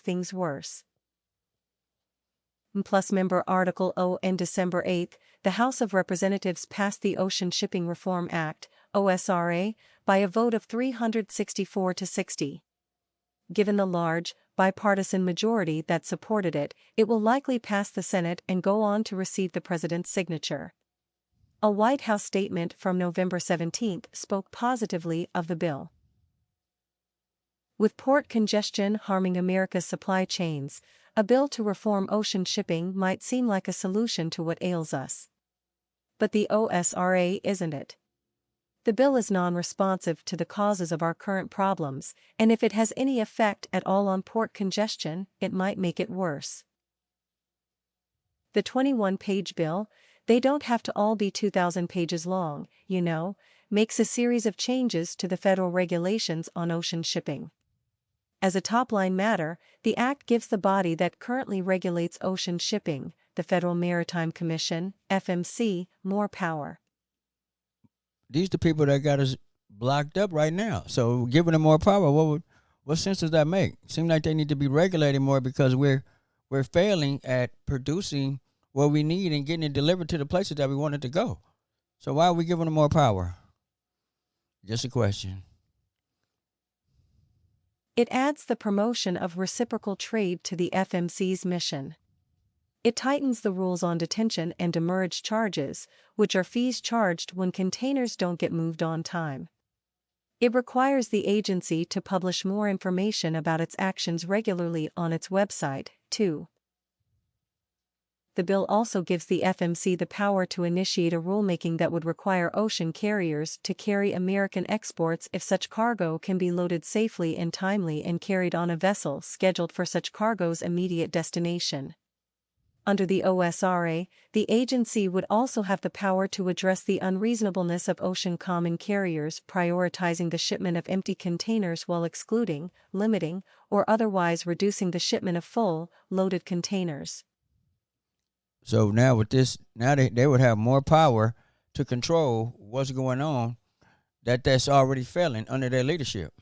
things worse. Plus member Article O. On December 8, the House of Representatives passed the Ocean Shipping Reform Act, OSRA, by a vote of 364 to 60. Given the large, bipartisan majority that supported it, it will likely pass the Senate and go on to receive the president's signature. A White House statement from November 17 spoke positively of the bill. With port congestion harming America's supply chains, a bill to reform ocean shipping might seem like a solution to what ails us. But the OSRA isn't it. The bill is non-responsive to the causes of our current problems, and if it has any effect at all on port congestion, it might make it worse. The 21-page bill, they don't have to all be 2,000 pages long, you know, makes a series of changes to the federal regulations on ocean shipping. As a top-line matter, the Act gives the body that currently regulates ocean shipping, the Federal Maritime Commission, FMC, more power. These the people that got us blocked up right now. So giving them more power, what sense does that make? Seems like they need to be regulated more because we're failing at producing what we need and getting it delivered to the places that we want it to go. So why are we giving them more power? Just a question. It adds the promotion of reciprocal trade to the FMC's mission. It tightens the rules on detention and demurrage charges, which are fees charged when containers don't get moved on time. It requires the agency to publish more information about its actions regularly on its website, too. The bill also gives the FMC the power to initiate a rulemaking that would require ocean carriers to carry American exports if such cargo can be loaded safely and timely and carried on a vessel scheduled for such cargo's immediate destination. Under the OSRA, the agency would also have the power to address the unreasonableness of ocean common carriers prioritizing the shipment of empty containers while excluding, limiting, or otherwise reducing the shipment of full, loaded containers. So now with this, now they would have more power to control what's going on that's already failing under their leadership.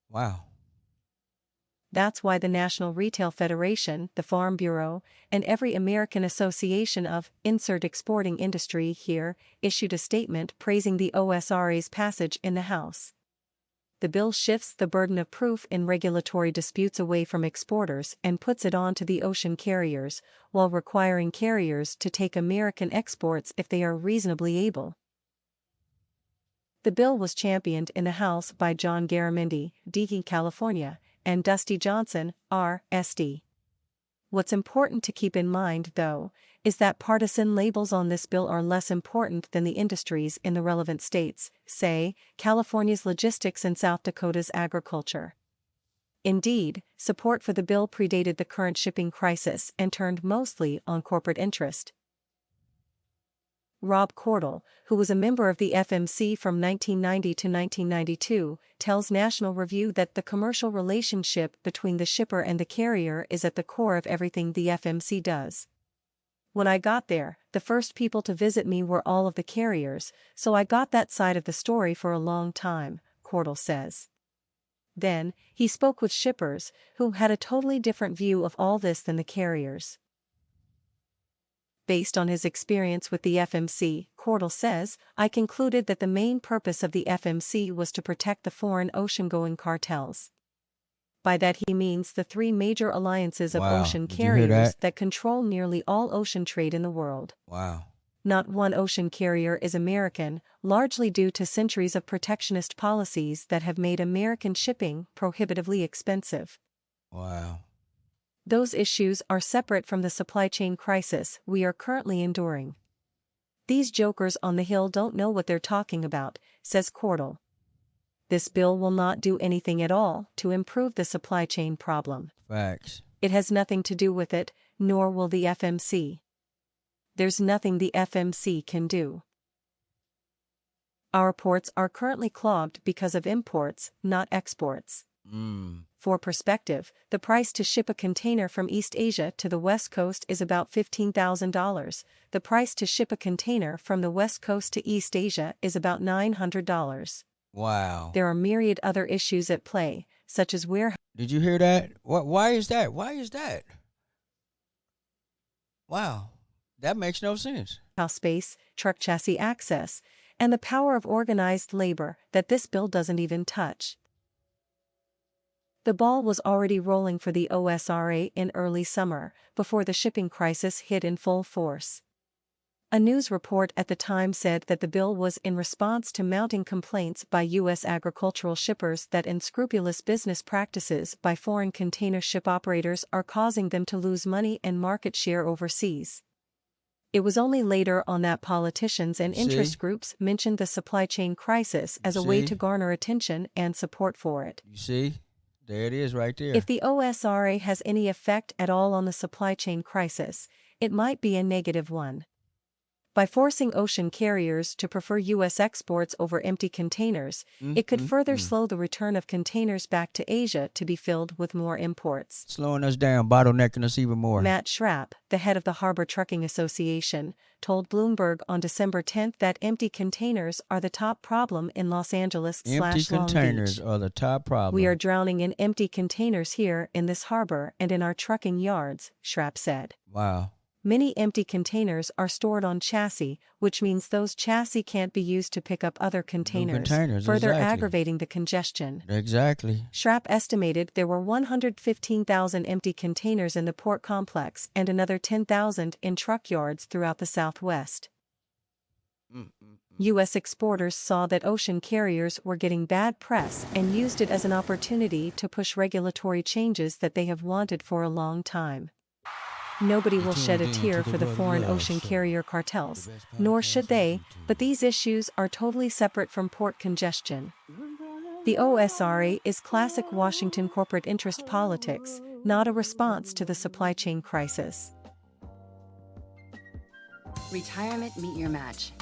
Wow. That's why the National Retail Federation, the Farm Bureau, and every American Association of Exporting Industry here issued a statement praising the OSRA's passage in the House. The bill shifts the burden of proof in regulatory disputes away from exporters and puts it on to the ocean carriers, while requiring carriers to take American exports if they are reasonably able. The bill was championed in the House by John Garamendi, D. California, and Dusty Johnson, R.S.D. What's important to keep in mind, though, is that partisan labels on this bill are less important than the industries in the relevant states, say, California's logistics and South Dakota's agriculture. Indeed, support for the bill predated the current shipping crisis and turned mostly on corporate interest. Rob Cordell, who was a member of the FMC from 1990 to 1992, tells National Review that the commercial relationship between the shipper and the carrier is at the core of everything the FMC does. When I got there, the first people to visit me were all of the carriers, so I got that side of the story for a long time, Cordell says. Then, he spoke with shippers, who had a totally different view of all this than the carriers. Based on his experience with the FMC, Cordell says, I concluded that the main purpose of the FMC was to protect the foreign ocean-going cartels. By that he means the three major alliances of ocean carriers that control nearly all ocean trade in the world. Wow. Not one ocean carrier is American, largely due to centuries of protectionist policies that have made American shipping prohibitively expensive. Wow. Those issues are separate from the supply chain crisis we are currently enduring. These jokers on the Hill don't know what they're talking about, says Cordell. This bill will not do anything at all to improve the supply chain problem. Facts. It has nothing to do with it, nor will the FMC. There's nothing the FMC can do. Our ports are currently clogged because of imports, not exports. For perspective, the price to ship a container from East Asia to the West Coast is about $15,000. The price to ship a container from the West Coast to East Asia is about $900. Wow. There are myriad other issues at play, such as warehouse Did you hear that? What? Why is that? Why is that? Wow, that makes no sense. space, truck chassis access, and the power of organized labor that this bill doesn't even touch. The ball was already rolling for the OSRA in early summer, before the shipping crisis hit in full force. A news report at the time said that the bill was in response to mounting complaints by U.S. agricultural shippers that unscrupulous business practices by foreign container ship operators are causing them to lose money and market share overseas. It was only later on that politicians and interest groups mentioned the supply chain crisis as a way to garner attention and support for it. You see? There it is right there. If the OSRA has any effect at all on the supply chain crisis, it might be a negative one. By forcing ocean carriers to prefer U.S. exports over empty containers, it could further slow the return of containers back to Asia to be filled with more imports. Slowing us down, bottlenecking us even more. Matt Schrapp, the head of the Harbor Trucking Association, told Bloomberg on December 10 that empty containers are the top problem in Los Angeles / Long Beach. Empty containers are the top problem. We are drowning in empty containers here in this harbor and in our trucking yards, Schrapp said. Wow. Many empty containers are stored on chassis, which means those chassis can't be used to pick up other containers, further aggravating the congestion. Exactly. Schrapp estimated there were 115,000 empty containers in the port complex and another 10,000 in truck yards throughout the Southwest. U.S. exporters saw that ocean carriers were getting bad press and used it as an opportunity to push regulatory changes that they have wanted for a long time. Nobody will shed a tear for the foreign ocean carrier cartels, nor should they, but these issues are totally separate from port congestion. The OSRA is classic Washington corporate interest politics, not a response to the supply chain crisis. Retirement Meet Your Match.